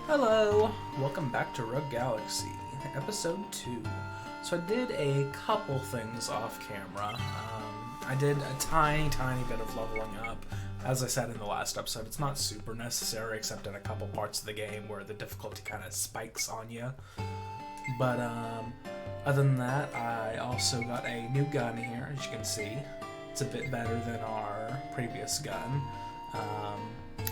Hello! Welcome back to Rogue Galaxy, episode 2. So I did a couple things off camera. I did a tiny bit of leveling up. As I said in the last episode, it's not super necessary except in a couple parts of the game where the difficulty kind of spikes on you. But other than that, I also got a new gun here, as you can see. It's a bit better than our previous gun.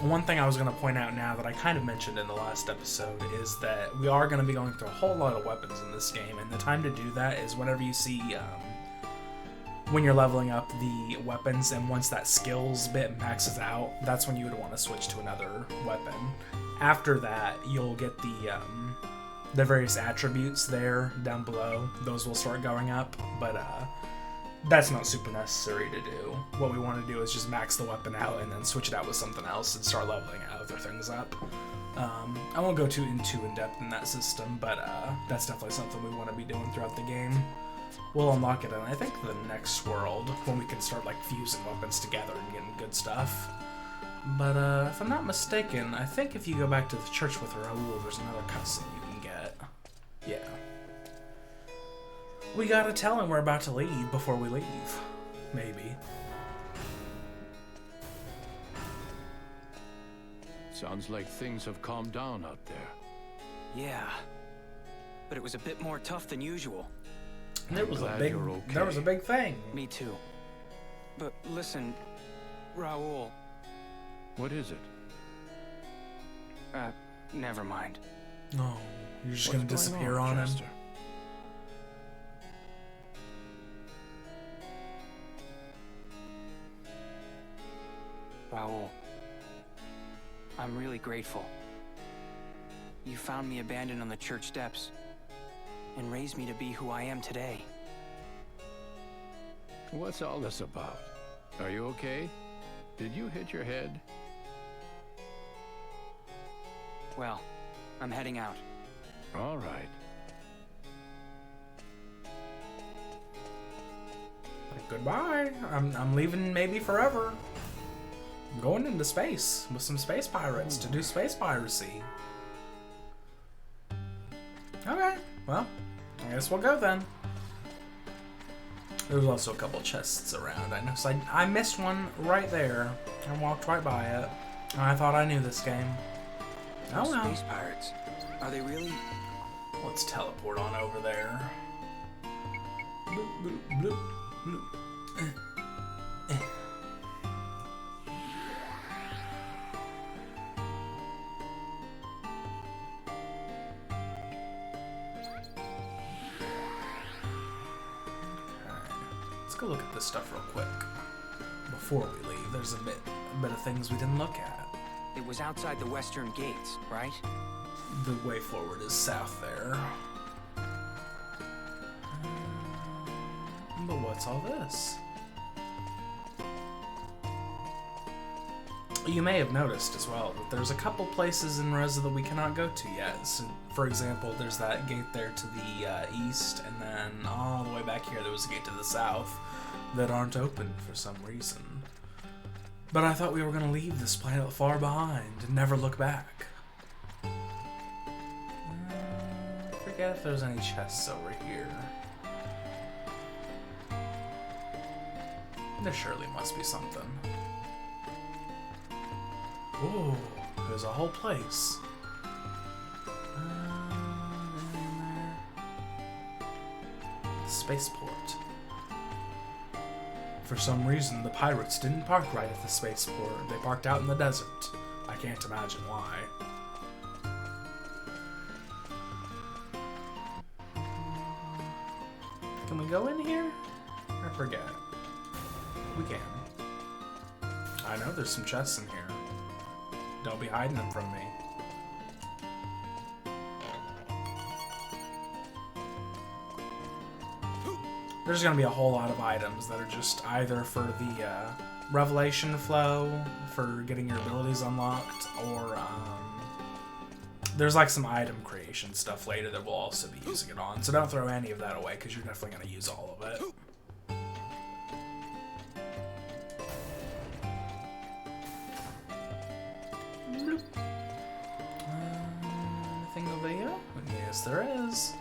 One thing I was going to point out now that I kind of mentioned in the last episode is that we are going to be going through a whole lot of weapons in this game, and the time to do that is whenever you see when you're leveling up the weapons, and once that skills bit maxes out, that's when you would want to switch to another weapon. After that, you'll get the various attributes there down below. Those will start going up, but that's not super necessary to do. What we want to do is just max the weapon out and then switch it out with something else and start leveling other things up. I won't go too in-depth in that system, but that's definitely something we want to be doing throughout the game. We'll unlock it in, I think, the next world, when we can start like fusing weapons together and getting good stuff. But if I'm not mistaken, I think if you go back to the church with Raoul, there's another cutscene you can get. Yeah. We gotta tell him we're about to leave before we leave. Maybe. Sounds like things have calmed down out there. Yeah, but it was a bit more tough than usual. There was Glad a big thing. Me too. But listen, Raoul. What is it? Never mind. No, you're just What's gonna disappear going on him. Jester? Raoul, I'm really grateful. You found me abandoned on the church steps and raised me to be who I am today. What's all this about? Are you okay? Did you hit your head? Well, I'm heading out. All right. Goodbye. I'm leaving maybe forever. I'm going into space with some space pirates to do space piracy. Okay, well, I guess we'll go then. There's also a couple chests around. I know, so I missed one right there. I walked right by it. And I thought I knew this game. Oh Those well. space pirates. Are they really? Let's teleport on over there. Bloop, bloop, bloop, bloop. Let's go look at this stuff real quick. Before we leave, there's a bit of things we didn't look at. It was outside the western gates, right? The way forward is south there. But what's all this? You may have noticed as well that there's a couple places in Rosa that we cannot go to yet. So, for example, there's that gate there to the east, and then all the way back here there was a gate to the south that aren't open for some reason. But I thought we were going to leave this planet far behind and never look back. Forget if there's any chests over here. There surely must be something. Ooh, there's a whole place. Spaceport. For some reason, the pirates didn't park right at the spaceport. They parked out in the desert. I can't imagine why. Can we go in here? I forget. We can. I know there's some chests in here. Don't be hiding them from me. There's going to be a whole lot of items that are just either for the revelation flow, for getting your abilities unlocked, or there's like some item creation stuff later that we'll also be using it on. So don't throw any of that away because you're definitely going to use all of it. Yes, there is.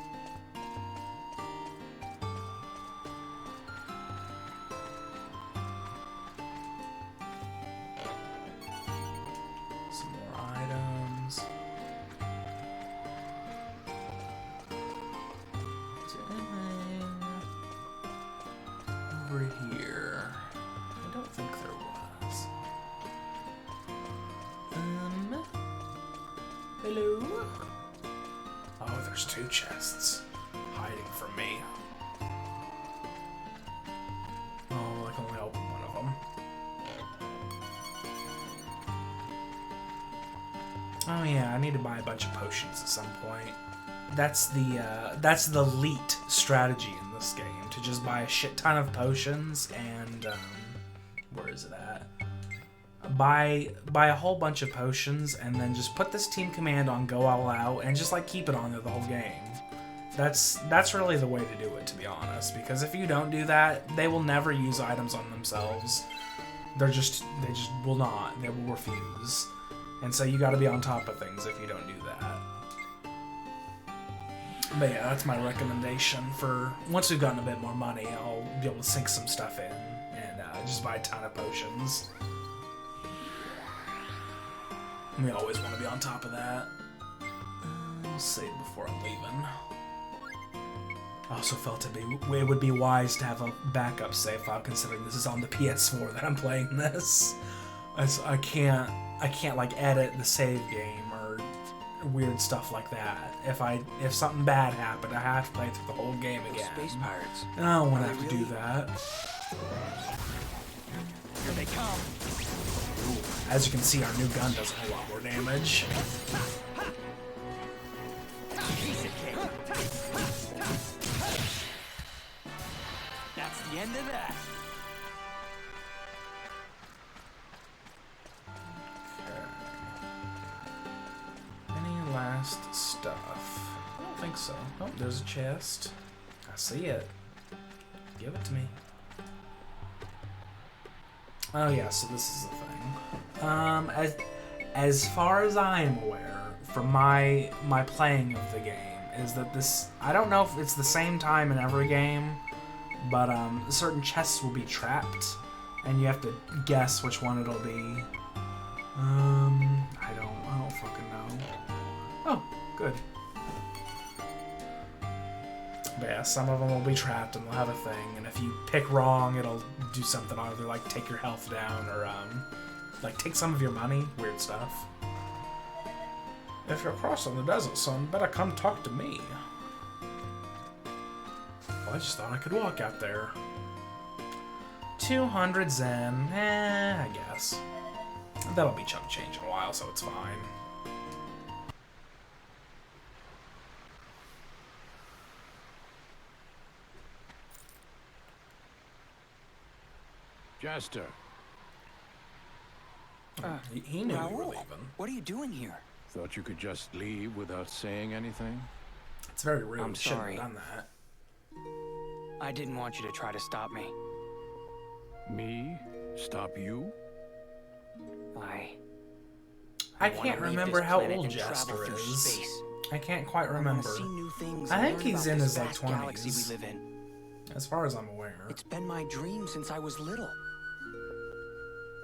Some more items. Over here. I don't think there was. Hello? Oh, there's 2 chests hiding from me. Oh, I can only open one of them. Oh yeah, I need to buy a bunch of potions at some point. That's the elite strategy in this game, to just buy a shit ton of potions and where is it at? Buy a whole bunch of potions and then just put this team command on go all out and just like keep it on there the whole game. That's really the way to do it, to be honest, because if you don't do that, they will never use items on themselves. They just will not. They will refuse. And so you got to be on top of things if you don't do that. But yeah, that's my recommendation for once we've gotten a bit more money, I'll be able to sink some stuff in and just buy a ton of potions. We always want to be on top of that. I'll save before I'm leaving. I also felt it would be wise to have a backup save file, considering this is on the PS4 that I'm playing this. I can't like edit the save game or weird stuff like that. If something bad happened, I have to play through the whole game again. Space pirates. I don't want to have to do that. Here they come. Ooh, as you can see, our new gun does a whole lot more damage. Piece of cake. That's the end of that. Any last stuff? I don't think so. Oh, there's a chest. I see it. Give it to me. Oh yeah, so this is the thing. As far as I am aware, from my playing of the game, is that this, I don't know if it's the same time in every game, but certain chests will be trapped, and you have to guess which one it'll be. I don't fucking know. Oh, good. But yeah, some of them will be trapped and they'll have a thing, and if you pick wrong, it'll do something, either like take your health down or like take some of your money, weird stuff. If you're crossing the desert, son, better come talk to me. Well, I just thought I could walk out there. 200 Zen, I guess. That'll be chump change in a while, so it's fine. Jester, He knew we were Raoul, leaving. what are you doing here? thought you could just leave without saying anything? It's very rude. I'm You shouldn't sorry. have done that. I didn't want you to try to stop me. Me? Stop you? I wanna can't leave remember this how planet old and travel Jester through is. space. I can't quite I wanna remember. see new things I and think learn he's about in this his like vast galaxy 20s. we live in. As far as I'm aware. It's been my dream since I was little.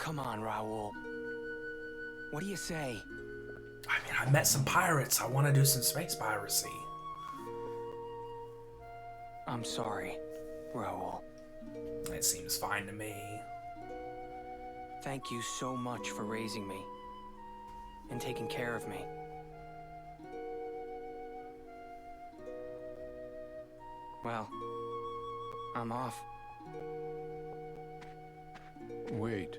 Come on, Raoul. What do you say? I mean, I met some pirates. I want to do some space piracy. I'm sorry, Raoul. It seems fine to me. Thank you so much for raising me and taking care of me. Well, I'm off. Wait.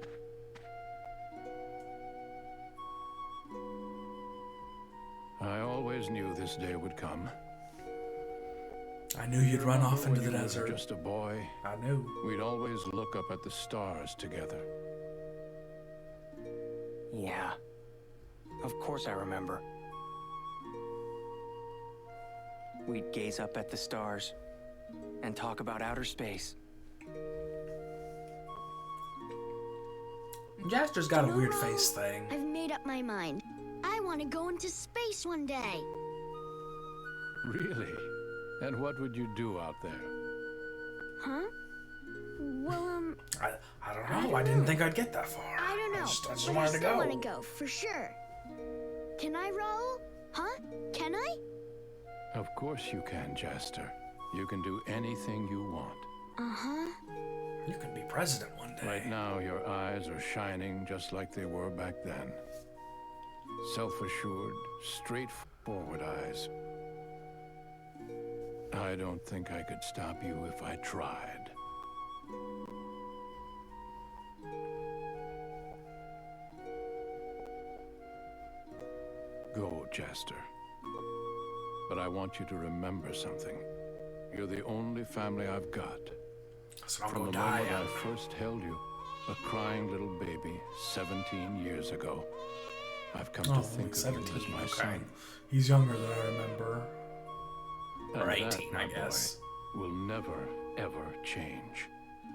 I always knew this day would come. I knew you'd run off into When the you were desert. just a boy, I knew. we'd always look up at the stars together. Yeah. Of course I remember. We'd gaze up at the stars and talk about outer space. Jester's got a weird face thing. I've made up my mind. I want to go into space one day. Really? And what would you do out there? Huh? Well, I don't know. I didn't think I'd get that far. I don't know. I just but wanted I to still go. want to go, for sure. Can I, Raoul? Huh? Can I? Of course you can, Jester. You can do anything you want. Uh-huh. You could be president one day. Right now, your eyes are shining just like they were back then. Self-assured, straightforward eyes. I don't think I could stop you if I tried. Go, Jester. But I want you to remember something. You're the only family I've got. So I'll From go the die. moment I first held you, a crying little baby, 17 years ago, I've come to think of you as my son. He's younger than I remember. Or And that, 18, my I guess. boy, will never, ever change.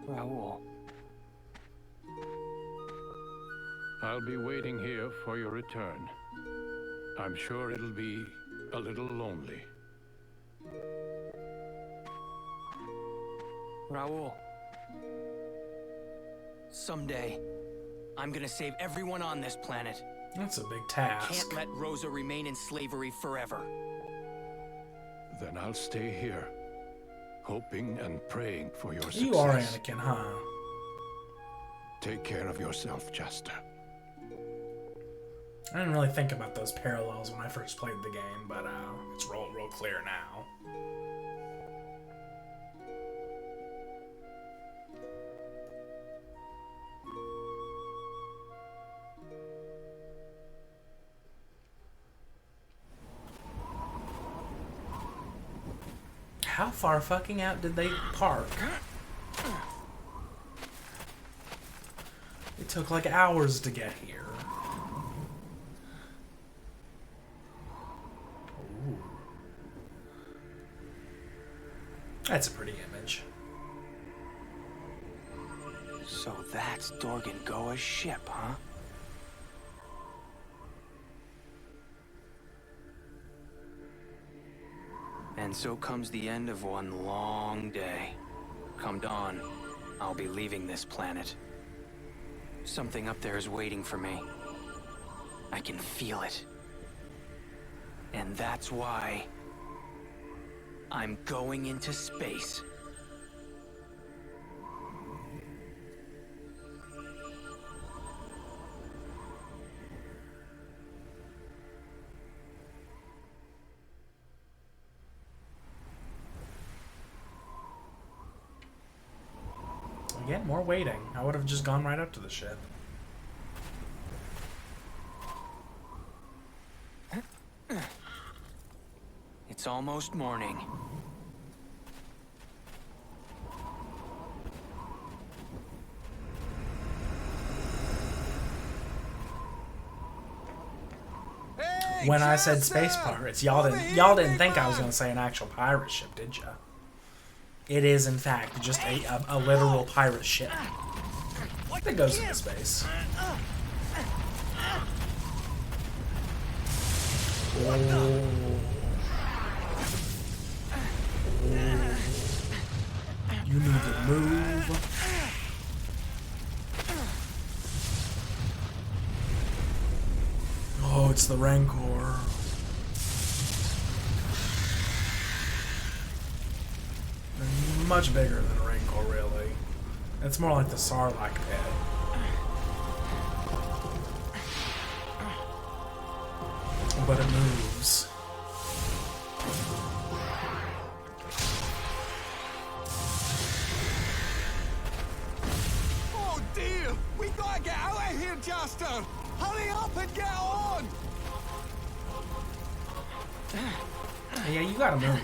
Raoul. I'll be waiting here for your return. I'm sure it'll be a little lonely. Raoul. Someday, I'm gonna save everyone on this planet. That's a big task. Can't let Rosa remain in slavery forever. Then I'll stay here, hoping and praying for your success. You are Anakin, huh? Take care of yourself, Jester. I didn't really think about those parallels when I first played the game, but it's real clear now. How far fucking out did they park? It took like hours to get here. Ooh. That's a pretty image. So that's Dorgan Goa's ship, huh? And so comes the end of one long day. Come dawn, I'll be leaving this planet. Something up there is waiting for me. I can feel it. And that's why I'm going into space. Again, more waiting. I would have just gone right up to the ship. It's almost morning. When I said space pirates, y'all didn't think I was gonna say an actual pirate ship, did ya? It is, in fact, just a literal pirate ship that goes into space. Oh. You need to move. Oh, it's the Rancor. They're much bigger than a Rancor, really. It's more like the Sarlacc pit. But it moves. Oh dear! We gotta get out of here, Jester! Hurry up and get on! Yeah, you gotta move.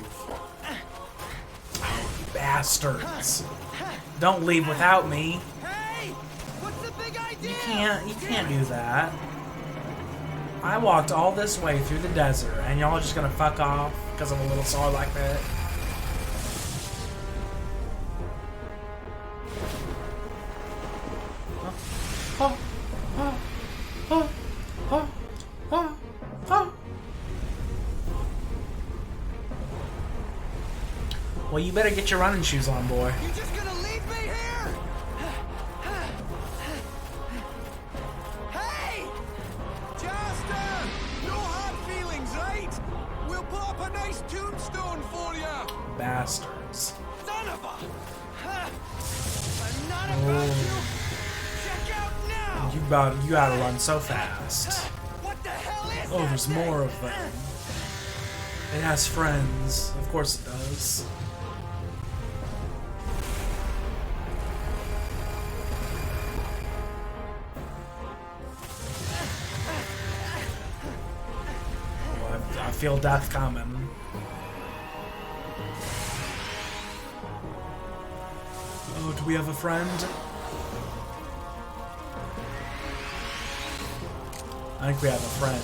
You bastards. Don't leave without me. Hey! What's the big idea? You can't do that. I walked all this way through the desert, and y'all are just gonna fuck off because of a little sword like that. Oh, oh, oh, oh, oh, oh. Well, you better get your running shoes on, boy. You just gonna leave me here? Hey! Jester! No hard feelings, right? We'll put up a nice tombstone for you! Bastards. Son of a... I'm not about you! Check out now! You gotta run so fast. What the hell is Oh, that there's thing? more of them. It has friends. Of course it does. Oh, I feel death coming. Oh, do we have a friend? I think we have a friend.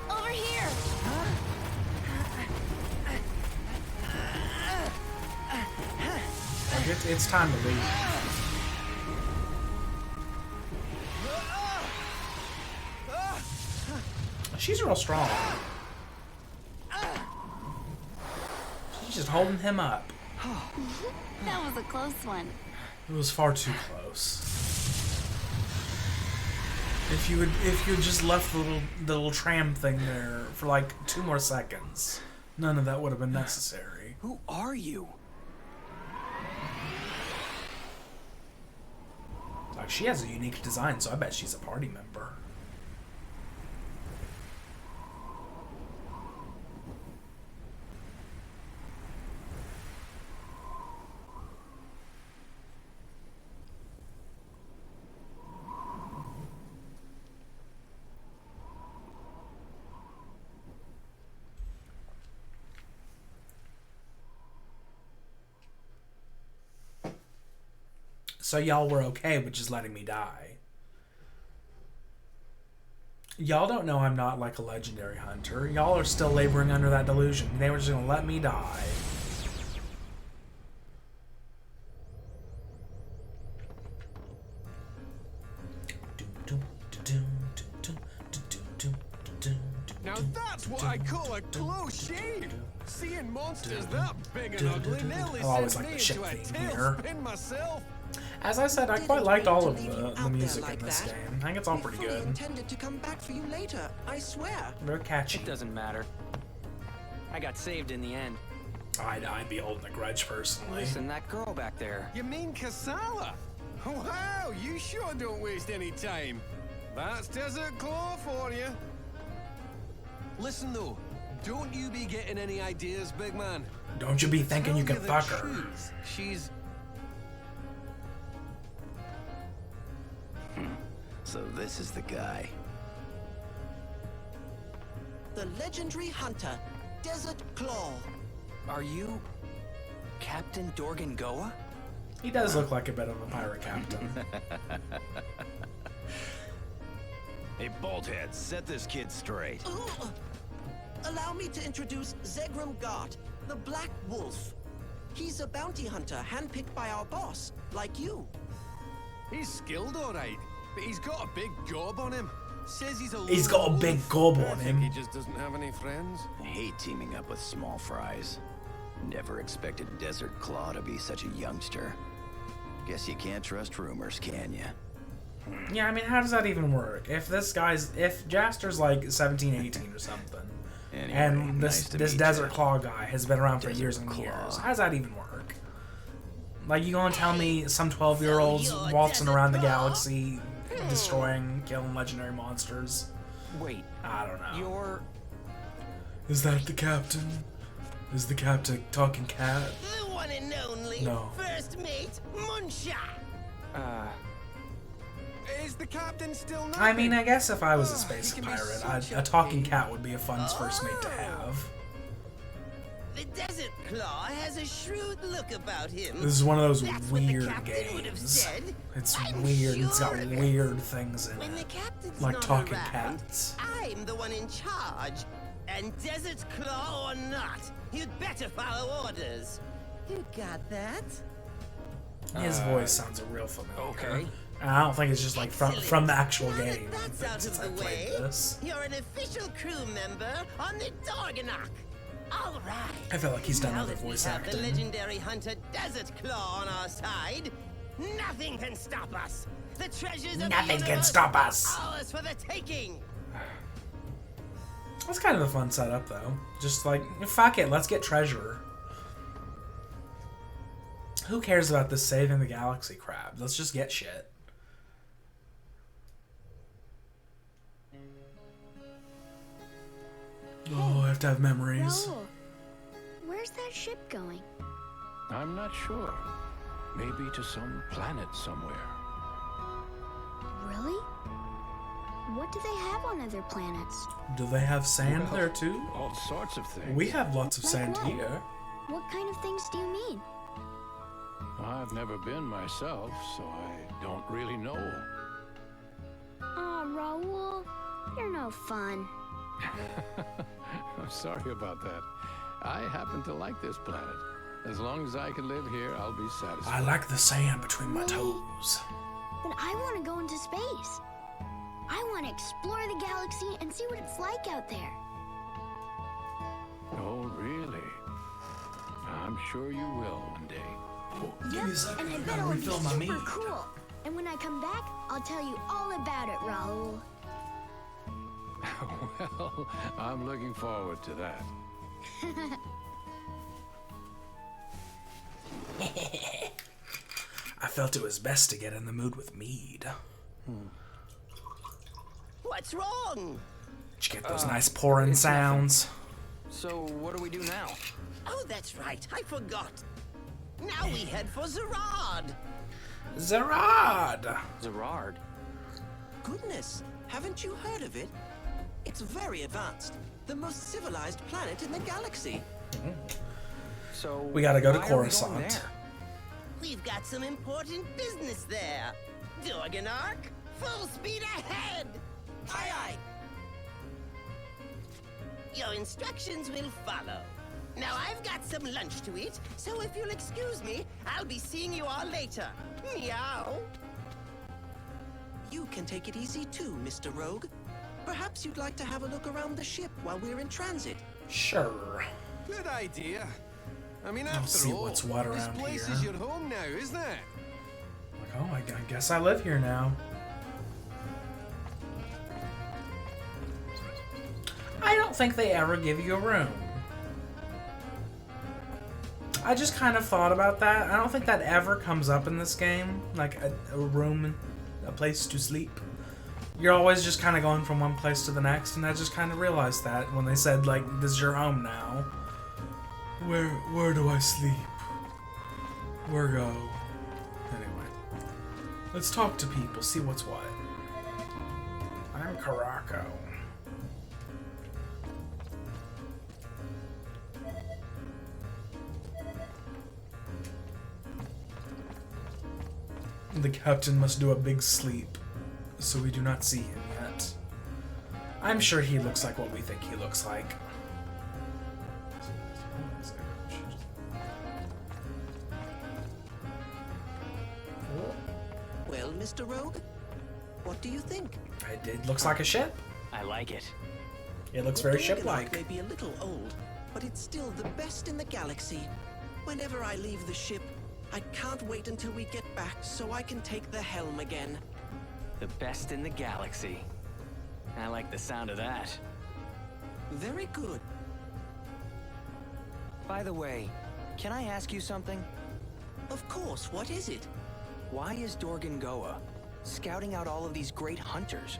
Over here! Like it's time to leave. She's real strong. She's just holding him up. That was a close one. It was far too close. If you just left the little tram thing there for like 2 more seconds, none of that would have been necessary. Who are you? Like, she has a unique design, so I bet she's a party member. So y'all were okay with just letting me die. Y'all don't know I'm not like a legendary hunter. Y'all are still laboring under that delusion. They were just gonna let me die. Now that's what I call a close shave. Seeing monsters that big and ugly nearly I'll always sent like me the shit into a theme here. tailspin myself. As I said, I quite liked all of the music in this game. I think it's all pretty fully good. intended to come back for you later, I swear. Very catchy. It doesn't matter. I got saved in the end. I'd be holding a grudge personally. Listen, that girl back there. You mean Kasala? Wow, you sure don't waste any time. That's Desert Claw for you. Listen though, don't you be getting any ideas, big man. Don't you be thinking you Tell can the fuck her. truth, she's... So this is the guy. The legendary hunter, Desert Claw. Are you Captain Dorgan Goa? He does look like a bit of a pirate captain. Hey, Bolthead, set this kid straight. Ooh. Allow me to introduce Zegram Gart, the Black Wolf. He's a bounty hunter handpicked by our boss, like you. He's skilled all right, but he's got a big gob on him. Says he's a He's lone got a big wolf. gob I on think him. He just doesn't have any friends. I hate teaming up with small fries. Never expected Desert Claw to be such a youngster. Guess you can't trust rumors, can ya? Yeah, I mean, how does that even work? If Jester's like 17, 18 or something, Anyway, and nice to this meet Desert ya. Claw guy has been around for Desert years and Claw. years, how does that even work? Like, you gonna tell me some 12-year-olds waltzing around the galaxy, destroying, killing legendary monsters? Wait, I don't know. you're... Is that the captain? Is the captain talking cat? The one and only No. first mate, Munsha. Is the captain still not? I mean, I guess if I was a space he can be pirate, such a talking cat would be a fun first mate to have. The Desert Claw has a shrewd look about him. This is one of those That's what the weird captain would have games. said. It's I'm weird. It's got sure of it. weird things in When the it. captain's Like not talking around, cats. I'm the one in charge. And Desert Claw or not, you'd better follow orders. You got that? His voice sounds real familiar. Okay. I don't think it's just like from the actual Now game. that that's out Since of I the played way, this, you're an official crew member on the Dorganok. All right. I feel like he's done Now other that we voice have the acting. legendary hunter Desert Claw on our side, nothing can stop us. The treasures of the Nothing can universe stop us. are ours for the taking. That's kind of a fun setup, though. Just like, fuck it, let's get treasure. Who cares about this saving the galaxy crap? Let's just get shit. Oh, I have to have memories. Raul, where's that ship going? I'm not sure. Maybe to some planet somewhere. Really? What do they have on other planets? Do they have sand there too? All sorts of things. We have lots of Like sand what? here. What kind of things do you mean? I've never been myself, so I don't really know. Aw, Raul, you're no fun. I'm sorry about that. I happen to like this planet. As long as I can live here, I'll be satisfied. I like the sand between my Really? toes. But I want to go into space. I want to explore the galaxy and see what it's like out there. Oh, really? I'm sure you will one day. Give me a second, And I I bet gotta it'll be refill my super meat. cool. And when I come back, I'll tell you all about it, Raul. Well, I'm looking forward to that. I felt it was best to get in the mood with mead. What's wrong? Did you get those nice pouring sounds? So what do we do now? Oh, that's right. I forgot. Now we head for Zerad. Zerad! Zerard. Goodness, haven't you heard of it? It's very advanced. The most civilized planet in the galaxy. So We gotta go to why are we going Coruscant. there? We've got some important business there. Dorganok, full speed ahead. Aye, aye. Your instructions will follow. Now I've got some lunch to eat, so if you'll excuse me, I'll be seeing you all later. Meow. You can take it easy too, Mr. Rogue. Perhaps you'd like to have a look around the ship while we're in transit. Sure. Good idea. I mean, I'll after see all, what's what this around place here. is your home now, isn't it? Like, oh, I guess I live here now. I don't think they ever give you a room. I just kind of thought about that. I don't think that ever comes up in this game. Like a room, a place to sleep. You're always just kind of going from one place to the next, and I just kind of realized that when they said, like, this is your home now. Where do I sleep? Where go? Anyway. Let's talk to people, see what's what. I'm Caraco. The captain must do a big sleep, so we do not see him yet. I'm sure he looks like what we think he looks like. Well, Mr. Rogue, what do you think? It looks like a ship. I like it. It looks The very Dorganok ship-like. may be a little old, but it's still the best in the galaxy. Whenever I leave the ship, I can't wait until we get back so I can take the helm again. The best in the galaxy. I like the sound of that. Very good. By the way, can I ask you something? Of course, what is it? Why is Dorgan Goa scouting out all of these great hunters?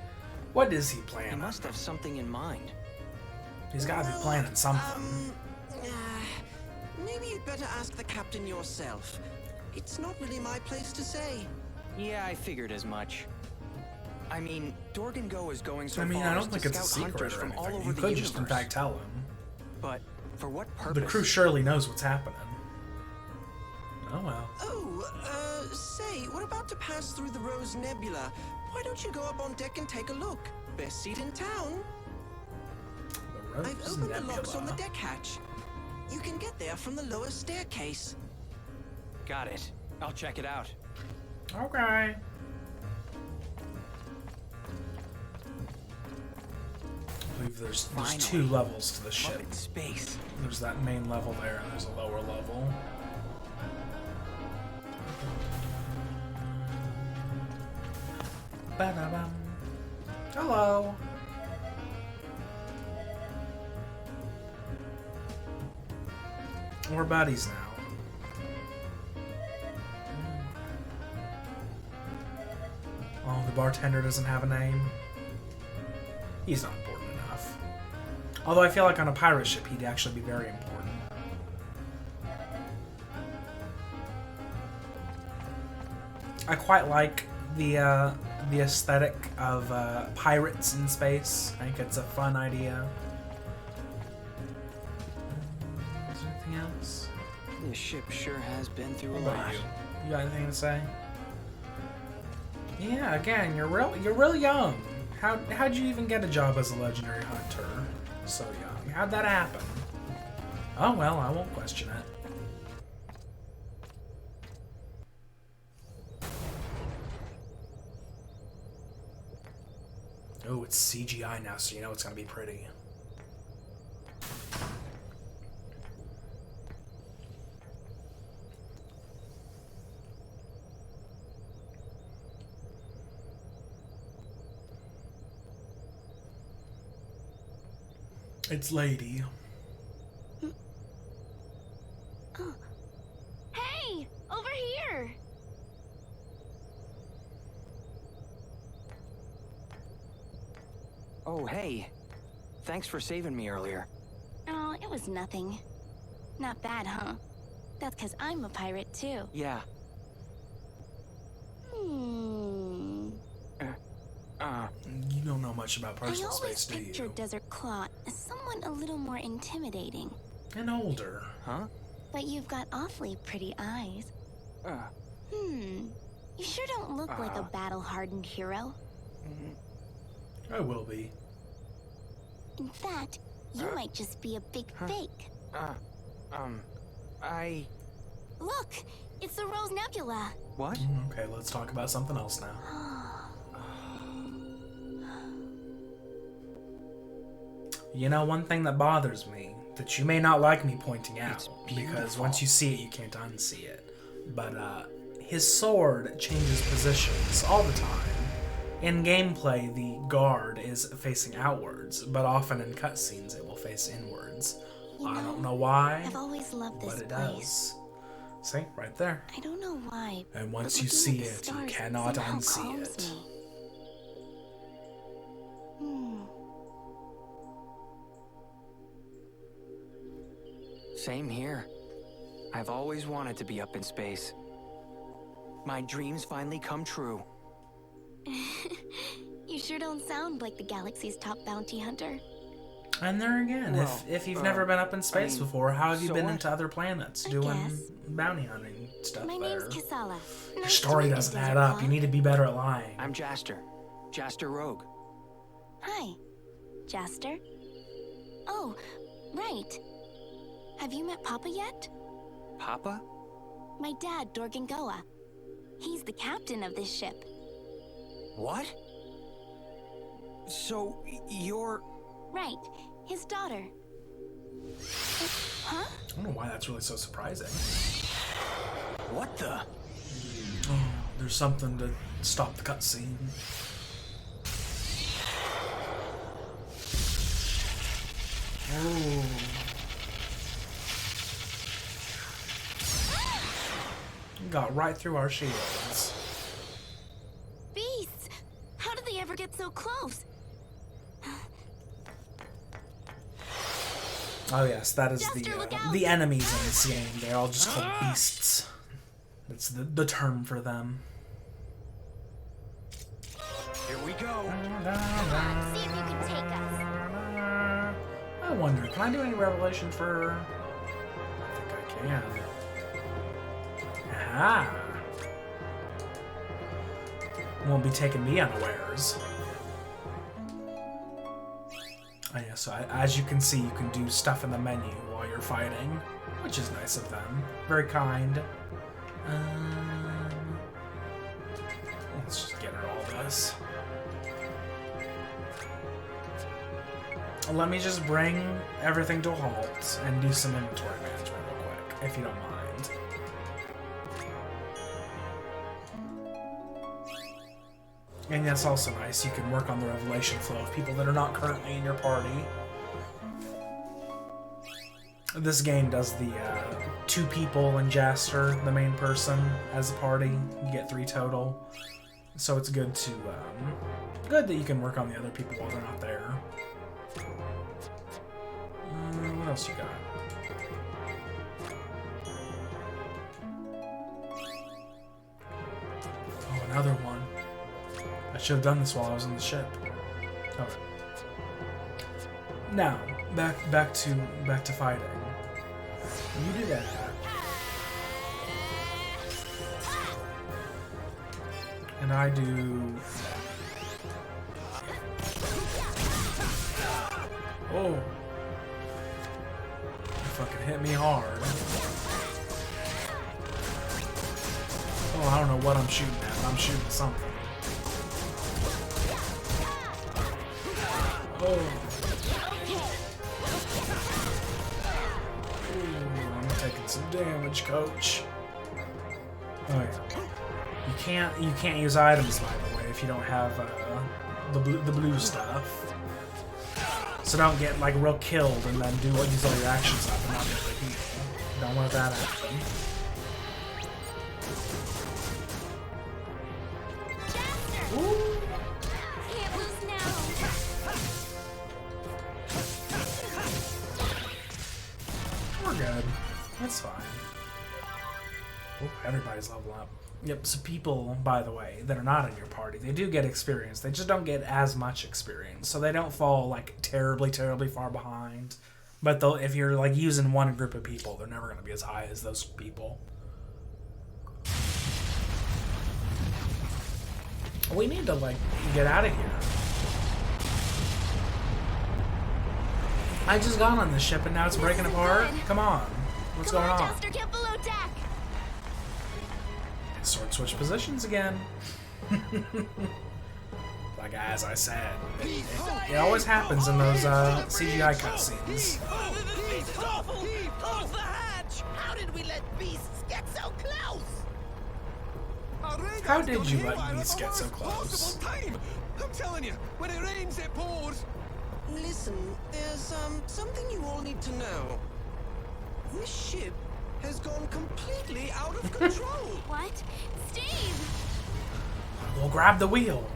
What is he He planning? must have something in mind. He's got to be planning something. Maybe you'd better ask the captain yourself. It's not really my place to say. Yeah, I figured as much. I mean, Dorgan Goa is going so I mean, far I as don't think to it's a scout secret hunters or from all anything. over You the could universe. just, in fact, tell him. But for what purpose? The crew surely knows what's happening. Oh well. Oh, say, what about to pass through the Rose Nebula? Why don't you go up on deck and take a look? Best seat in town. The I've opened the locks on the deck hatch. You can get there from the lower staircase. Got it. I'll check it out. Okay. I believe there's Finally. 2 levels to the Up ship. in space. There's that main level there, and there's a lower level. Ba-da-bum. Hello. We're buddies now. Oh, the bartender doesn't have a name. He's not important enough. Although I feel like on a pirate ship he'd actually be very important. I quite like the aesthetic of pirates in space. I think it's a fun idea. Is there anything else? This ship sure has been through a What about lot. you? You got anything to say? Yeah, again, you're real young. How'd you even get a job as a legendary hunter so young? How'd that happen? Oh well, I won't question it. Oh, it's CGI now, so you know it's gonna be pretty. It's Lady. Hey, over here. Oh, hey. Thanks for saving me earlier. Oh, it was nothing. Not bad, huh? That's because I'm a pirate, too. Yeah. You don't know much about I personal always space, do pictured you? Desert Claw as someone a little more intimidating. And older. Huh? But you've got awfully pretty eyes. You sure don't look like a battle-hardened hero. I will be. In fact, you might just be a big fake. Look! It's the Rose Nebula! What? Okay, let's talk about something else now. You know, one thing that bothers me, that you may not like me pointing out, because once you see it, you can't unsee it. But, his sword changes positions all the time. In gameplay, the guard is facing outwards, but often in cutscenes it will face inwards. You I know, don't know why, I've always loved this but it place. does. See, right there. I don't know why. And once but you looking see at the it, you stars cannot somehow unsee calms it. me. Same here. I've always wanted to be up in space. My dreams finally come true. You sure don't sound like the galaxy's top bounty hunter. And there again, Well, if you've never been up in space before, how have you so been what? into other planets I doing guess. bounty hunting stuff My there? name's Kisala. Your story doesn't add up. You need to be better at lying. I'm Jester. Jester Rogue. Hi, Jester. Oh, right. Have you met Papa yet? Papa? My dad, Dorgangoa. He's the captain of this ship. What? So, you're... Right, his daughter. Huh? I don't know why that's really so surprising. What the? Oh, there's something to stop the cutscene. Oh. Got right through our shields. Beasts! How did they ever get so close? Oh yes, that is Jester, look out! the enemies in this game. They're all just called beasts. That's the term for them. Here we go. See if you can take us. I wonder, can I do any revelation for... I think I can. Aha! Won't be taking me unawares. Oh yeah, so as you can see, you can do stuff in the menu while you're fighting, which is nice of them. Very kind. Let's just get her all this. Let me just bring everything to a halt and do some inventory management real quick, if you don't mind. And that's also nice. You can work on the revelation flow of people that are not currently in your party. This game does the 2 people and Jester, the main person, as a party. You get 3 total. So it's good to good that you can work on the other people while they're not there. What else you got? Oh, another one. I should have done this while I was on the ship. Okay. Now, back to fighting. You do that. And I do. Oh. You fucking hit me hard. Oh, I don't know what I'm shooting at. I'm shooting something. Oh. Ooh, I'm taking some damage, coach. Oh yeah. You can't use items, by the way, if you don't have the blue stuff. So don't get like real killed and then use all your actions up and not get the people. Don't let that happen. Ooh. We're good. That's fine. Oh, everybody's leveling up. Yep, so people, by the way, that are not in your party, they do get experience. They just don't get as much experience. So they don't fall, like, terribly, terribly far behind. But if you're, like, using one group of people, they're never going to be as high as those people. We need to, like, get out of here. I just got on this ship and now it's breaking apart? Come on. What's going on? Jester, get below deck. Sword switch positions again. Like as I said, it always happens in those CGI cutscenes. Close the hatch! How did we let beasts get so close? How did you let beasts get so close? I'm telling you, when it rains, it pours. Listen, there's something you all need to know. This ship has gone completely out of control. What? Steve! We'll grab the wheel.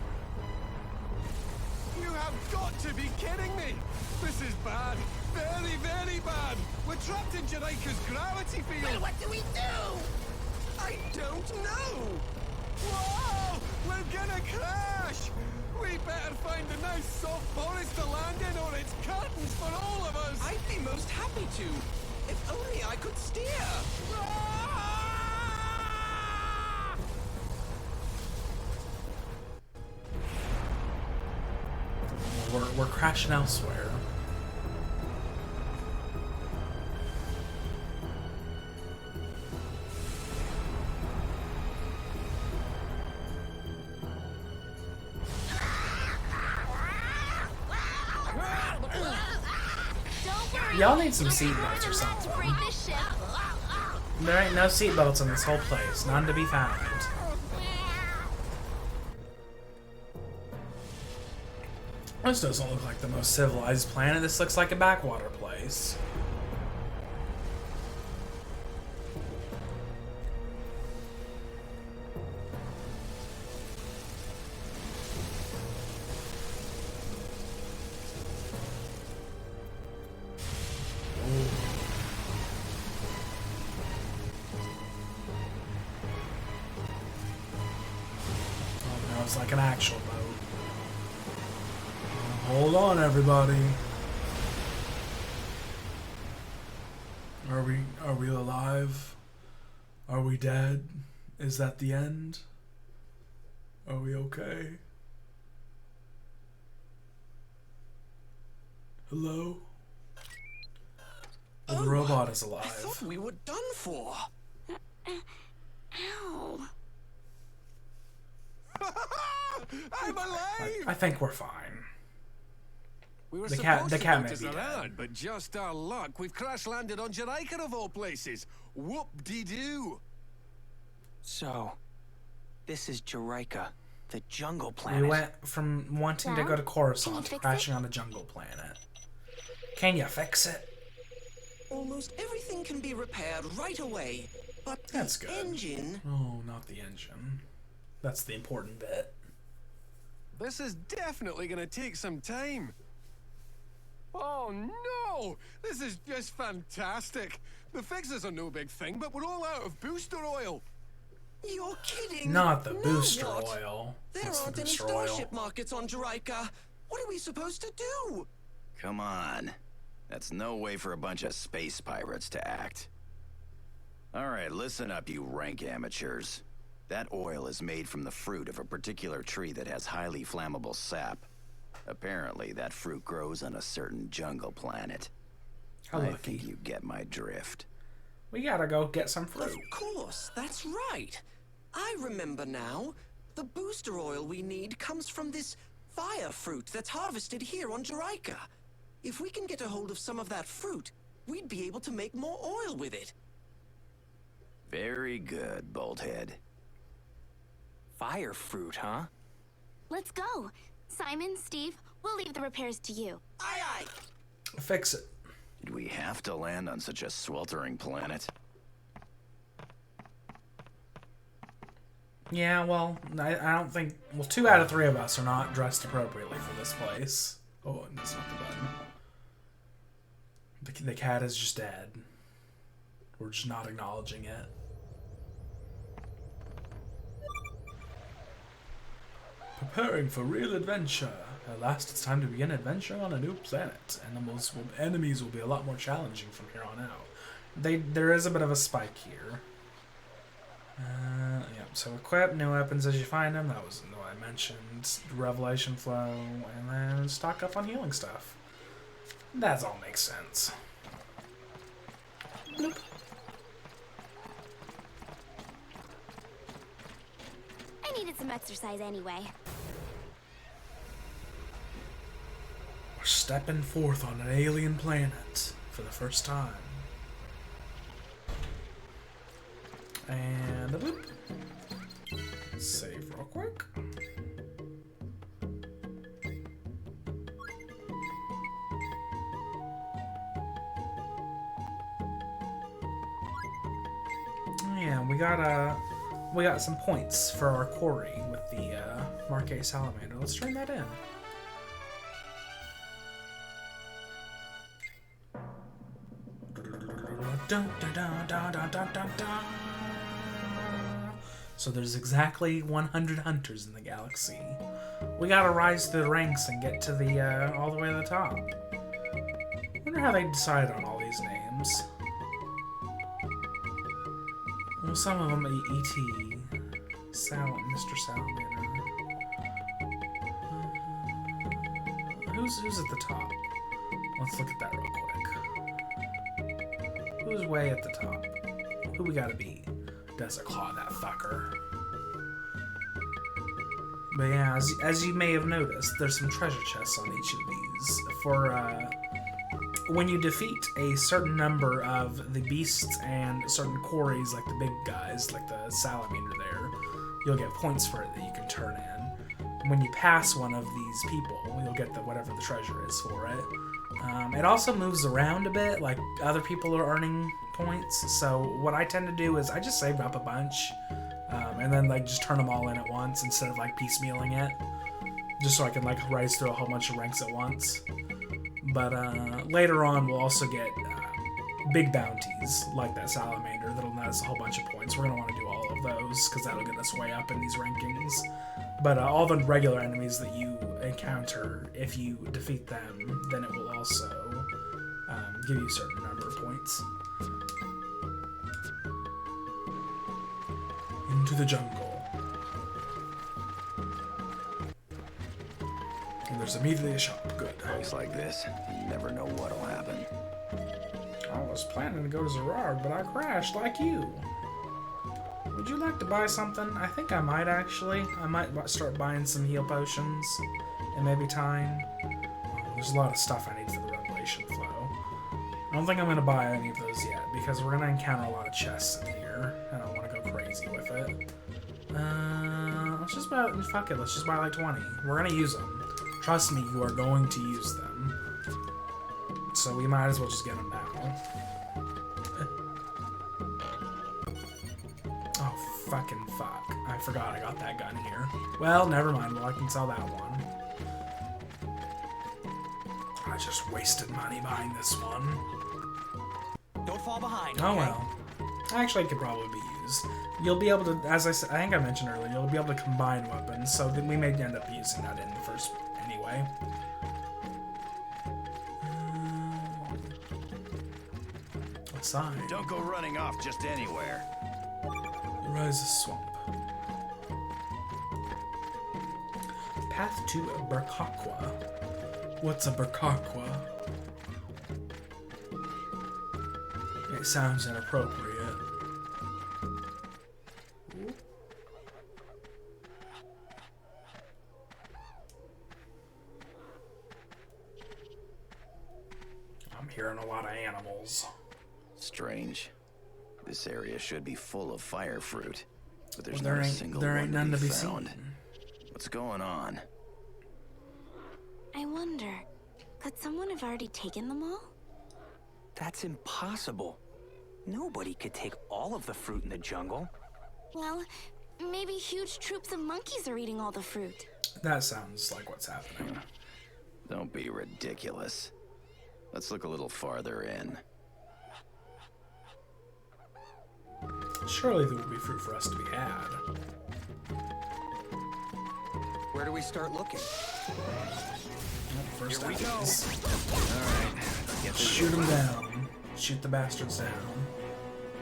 You have got to be kidding me. This is bad. Very, very bad. We're trapped in Jerica's gravity field. Well, what do we do? I don't know. Whoa! We're gonna crash. We better find a nice soft forest to land in or it's curtains for all of us. I'd be most happy to. If only I could steer. We're crashing elsewhere. Y'all need some seatbelts or something. There ain't no seatbelts in this whole place. None to be found. This doesn't look like the most civilized planet. This looks like a backwater place. It's like an actual boat. Hold on, everybody. Are we alive? Are we dead? Is that the end? Are we okay? Hello? The robot is alive. I thought we were done for. Ow. I'm alive! I think we're fine. We were The supposed cat to may go to be dead. Zarad, but just our luck, we've crash landed on Jerica of all places. Whoop-de-doo. So, this is Jerica, the jungle planet. We went from wanting to go to Coruscant can to you fix crashing on a jungle planet. Can you fix it? Almost everything can be repaired right away, but That's the good. engine... Oh, not the engine. That's the important bit. This is definitely gonna take some time. Oh no! This is just fantastic. The fixes are no big thing, but we're all out of booster oil. You're kidding! Not the Now booster what? oil. There What's the aren't any booster starship oil? markets on Jerica. What are we supposed to do? Come on. That's no way for a bunch of space pirates to act. Alright, listen up, you rank amateurs. That oil is made from the fruit of a particular tree that has highly flammable sap. Apparently, that fruit grows on a certain jungle planet. How I lucky. think you get my drift. We gotta go get some fruit. Of course, that's right. I remember now. The booster oil we need comes from this fire fruit that's harvested here on Jerica. If we can get a hold of some of that fruit, we'd be able to make more oil with it. Very good, Bolthead. Fire fruit, huh? Let's go. Simon, Steve, we'll leave the repairs to you. Aye, aye. Fix it. Did we have to land on such a sweltering planet? Yeah, well, I don't think... Well, 2 out of 3 of us are not dressed appropriately for this place. Oh, and that's not the button. The cat is just dead. We're just not acknowledging it. Preparing for real adventure. At last, it's time to begin adventure on a new planet. Enemies will be a lot more challenging from here on out. There is a bit of a spike here. Yeah, so equip new weapons as you find them. That was what I mentioned. Revelation flow, and then stock up on healing stuff. That all makes sense. Nope. I needed some exercise anyway. We're stepping forth on an alien planet for the first time. And a boop. Save real quick. Yeah, we got some points for our quarry with the Marquet Salamander. Let's turn that in. So there's exactly 100 hunters in the galaxy. We gotta rise through the ranks and get to the all the way to the top. Wonder how they decided on all these names. Well, some of them are E.T. Mr. Salamander. Who's at the top? Let's look at that real quick. Who's way at the top? Who we gotta beat? Desert Claw, that fucker. But yeah, as you may have noticed, there's some treasure chests on each of these. For when you defeat a certain number of the beasts and certain quarries, like the big guys, like the salamander there, you'll get points for it that you can turn in. When you pass one of these people, you'll get whatever the treasure is for it. It also moves around a bit, like other people are earning points. So what I tend to do is I just save up a bunch, and then like just turn them all in at once instead of like piecemealing it, just so I can like rise through a whole bunch of ranks at once. But later on, we'll also get big bounties like that salamander that'll net us a whole bunch of points. We're gonna want to do all of those because that'll get us way up in these rankings. But all the regular enemies that you encounter, if you defeat them, then it will also give you a certain number of points. Into the jungle. And there's immediately a shop. Good. Place like this, you never know what'll happen. I was planning to go to Zerard, but I crashed like you. Would you like to buy something? I think I might actually. I might start buying some heal potions and maybe time. Oh, there's a lot of stuff I need for the Revelation flow. I don't think I'm going to buy any of those yet because we're going to encounter a lot of chests in here. And I don't want to go crazy with it. Let's just buy, fuck it, let's just buy like 20. We're going to use them. Trust me, you are going to use them. So we might as well just get them now. Oh, fucking fuck. I forgot I got that gun here. Well, never mind. Well, I can sell that one. I just wasted money buying this one. Don't fall behind. Oh well. Actually, it could probably be used. You'll be able to, as I said, I think I mentioned earlier, you'll be able to combine weapons, so then we may end up using that in the first anyway. What side? Don't go running off just anywhere. Rise of Swamp. Path to Burkakwa. What's a Burkakwa? It sounds inappropriate. I'm hearing a lot of animals. Strange. This area should be full of fire fruit, but there's Well, not a single there one ain't none to be found. seen. What's going on? I wonder, could someone have already taken them all? That's impossible. Nobody could take all of the fruit in the jungle. Well, maybe huge troops of monkeys are eating all the fruit. That sounds like what's happening. Don't be ridiculous. Let's look a little farther in. Surely there will be fruit for us to be had. Where do we start looking? First Here we go. apples. Alright, let's get this Shoot them down. Shoot the bastards down.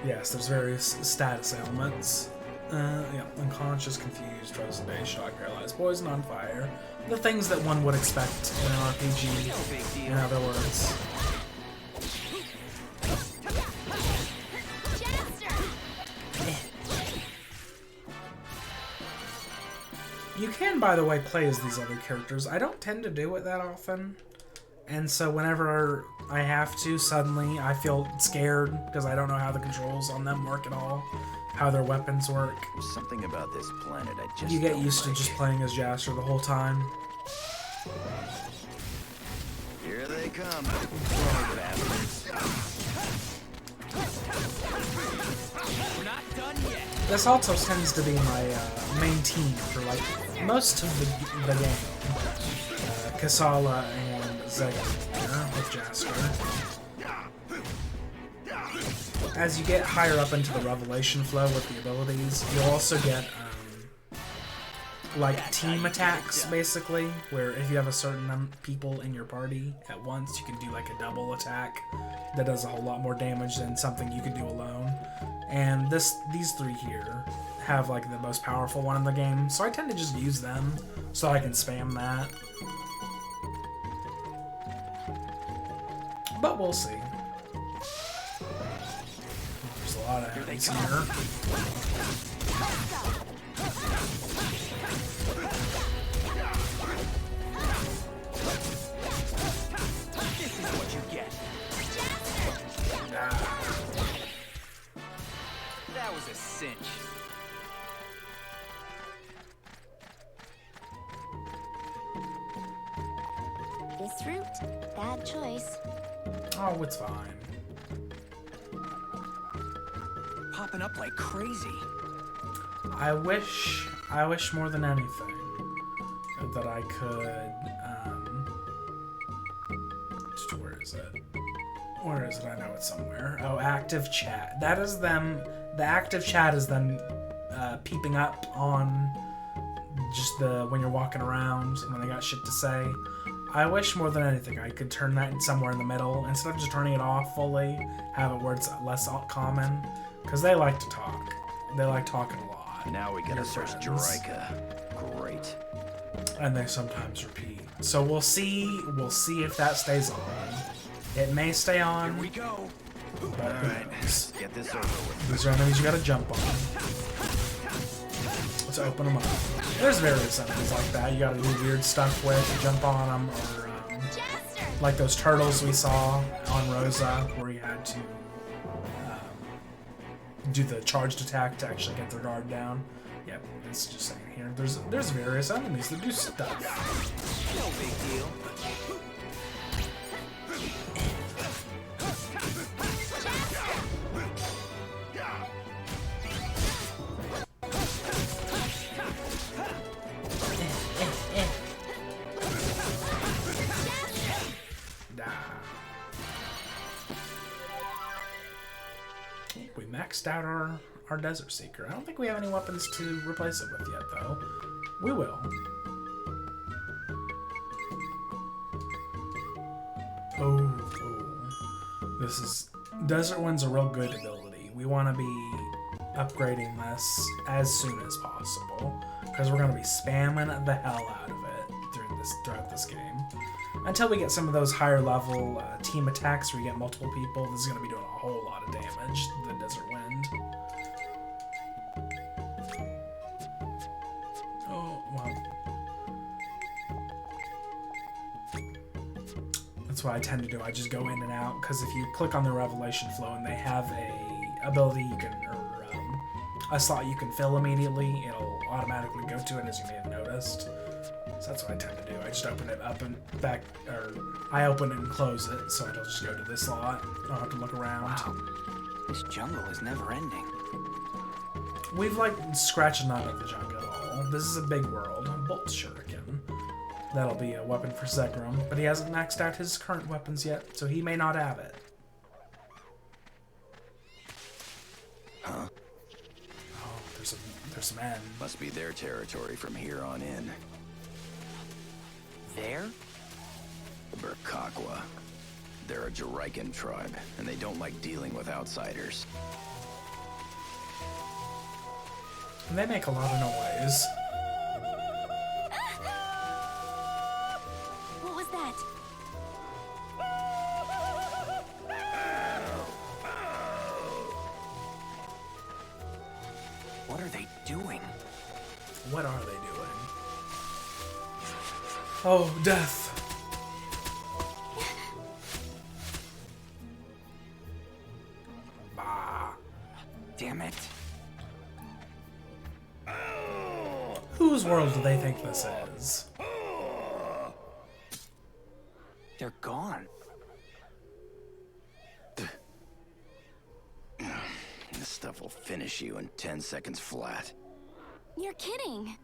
Yes, there's various status ailments. Yeah, unconscious, confused, frozen day, shock, paralyzed, poison, on fire. The things that one would expect in an RPG, in other words. You can, by the way, play as these other characters. I don't tend to do it that often. And so whenever I have to, suddenly I feel scared because I don't know how the controls on them work at all, how their weapons work. There's something about this planet I just You get don't used to like. just playing as Jester the whole time. Here they come. We're not done yet. This also tends to be my main team for like most of the game. Kasala and Zega with Jester. As you get higher up into the Revelation flow with the abilities, you'll also get like team attacks, basically, where if you have a certain people in your party at once, you can do like a double attack that does a whole lot more damage than something you can do alone. And these three here have like the most powerful one in the game, so I tend to just use them so I can spam that. But we'll see. There's a lot of enemies here. This is what you get. That was a cinch. This route, bad choice. Oh, it's fine. Popping up like crazy. I wish more than anything that I could, where is it? Where is it? I know it's somewhere. Oh, active chat. That is them, the active chat is them peeping up on just when you're walking around when they got shit to say. I wish more than anything I could turn that somewhere in the middle instead of just turning it off fully, have it where it's less common, because they like to talk. They like talking a lot. Now we gotta search Jerica. Great. And they sometimes repeat. So we'll see if that stays on. It may stay on. Here we go. But All right, get this over with. these are enemies you gotta jump on. Let's open them up. There's various enemies like that you gotta do weird stuff with, jump on them, or like those turtles we saw on Rosa, where you had to do the charged attack to actually get their guard down. Yep, it's just saying here. There's various enemies that do stuff. No big deal. We maxed out our Desert Seeker. I don't think we have any weapons to replace it with yet, though. We will. Oh. This is... Desert Wind's a real good ability. We want to be upgrading this as soon as possible, because we're going to be spamming the hell out of it throughout this game. Until we get some of those higher level team attacks where you get multiple people, this is going to be doing a whole lot of damage, the Desert Wind. Oh, well. That's what I tend to do. I just go in and out, because if you click on the Revelation Flow and they have a ability you can, or a slot you can fill immediately, it'll automatically go to it, as you may have noticed. So that's what I tend to do. I just open it up and back, or I open it and close it, so it'll just go to this slot. I don't have to look around. Wow, this jungle is never ending. We've like scratched none of the jungle at all. This is a big world. Bolt Shuriken. That'll be a weapon for Zegrum, but he hasn't maxed out his current weapons yet, so he may not have it. Huh? Oh, there's men. Must be their territory from here on in. There? Burkakwa. They're a Jerican tribe, and they don't like dealing with outsiders. And they make a lot of noise. What was that? What are they doing? What are they doing? Oh, death. Bah. Damn it. Whose world do they think this is? They're gone. This stuff will finish you in 10 seconds flat. You're kidding.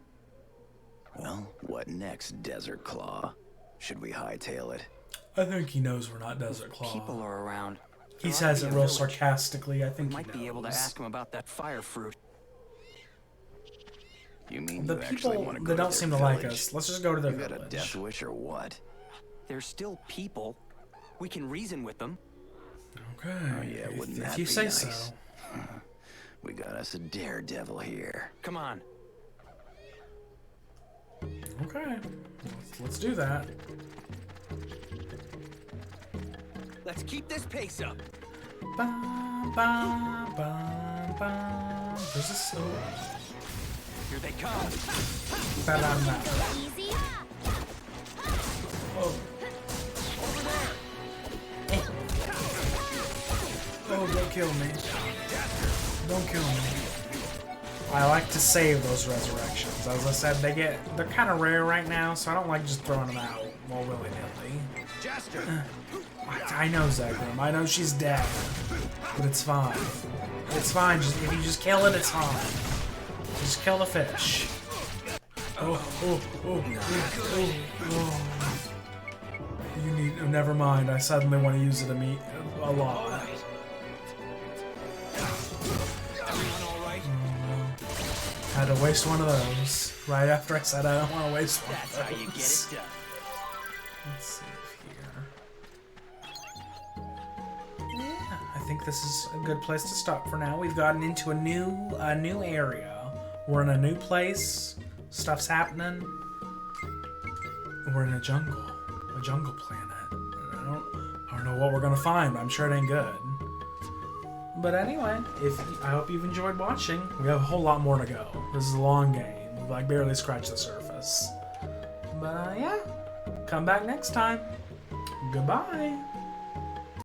Well, what next, Desert Claw? Should we hightail it? I think he knows we're not Desert Claw. People are around. He There ought says to it be a real village. sarcastically. I We think might he be able to knows. ask him about that fire fruit. You mean The you actually people want to go that to don't their seem to like village? us. Let's just go to their You got a village. death wish or what? They're still people. We can reason with them. Okay. Oh yeah, wouldn't that if you be say nice? so. We got us a daredevil here. Come on. Okay. Let's do that. Let's keep this pace up. Ba, ba, ba, ba. There's a slow. Here they come. Ba-da-da. Easy. Oh. Oh, don't kill me. Don't kill me. I like to save those resurrections. As I said, they're kind of rare right now, so I don't like just throwing them out all willy-nilly. Jester! I know, Zegrum. I know she's dead. But it's fine. It's fine. If you just kill it, it's fine. Just kill the fish. Oh. You need... never mind. I suddenly want to use it a lot. Had to waste one of those. Right after I said I don't want to waste one of those. That's how you get it done. Let's see here. Yeah, I think this is a good place to stop for now. We've gotten into a new area. We're in a new place. Stuff's happening. we're in a jungle planet. I don't know what we're gonna find, but I'm sure it ain't good. But anyway, I hope you've enjoyed watching. We have a whole lot more to go. This is a long game. We've like barely scratched the surface. But yeah, come back next time. Goodbye.